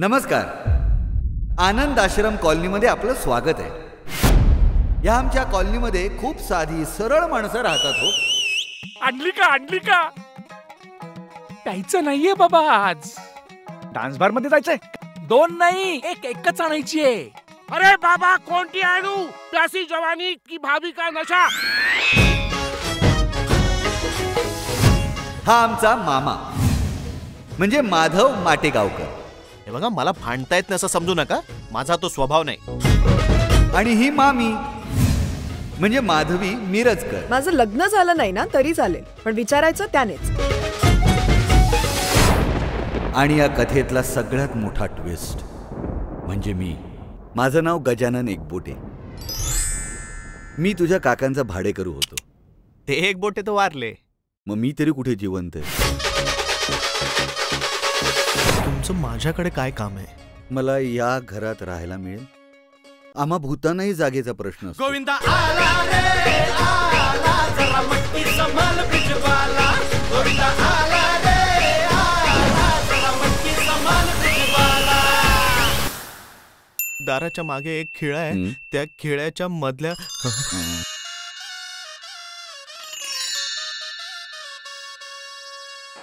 नमस्कार. आनंद आश्रम कॉलनीमध्ये आपलं स्वागत आहे. या आमच्या कॉलनीमध्ये खूप साधी सरळ माणसं राहतात. हो, आणली का प्यायचं नाहीये बाबा. आज डान्स बार मध्ये जायचंय. 2 नाही, एकच आणायची आहे. अरे बाबा, कोणती आणू? प्यासी जवानी की भाभी का नशा? हा आमचा मामा म्हणजे माधव माटेगावकर. हे बघा, मला भांडता येत नाही असं समजू नका. माझा तो स्वभाव नाही. आणि ही मामी म्हणजे माधवी मिरजकर. माझं लग्न झालं नाही ना तरी चालेल, पण विचारायचं त्यानेच. आणि या कथेतला सगळ्यात मोठा ट्विस्ट म्हणजे मी. माझं नाव गजानन एकबोटे. मी तुझ्या काकांचा भाडेकरू होतो. ते एक बोटे तो वारले. मग मी तरी कुठे जिवंत आहे. तुमचं माझ्याकडे काय काम आहे? मला या घरात राहायला मिळेल. आम्हा भूतांनाही जागेचा प्रश्न असतो. गोविंदा आला रे आला, जरा मटकी संभाल बिजवाला. गोविंदा आला रे आला, जरा मटकी संभाल बिजवाला. दाराच्या मागे एक खिळा आहे. त्या खिळ्याच्या मधल्या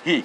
ही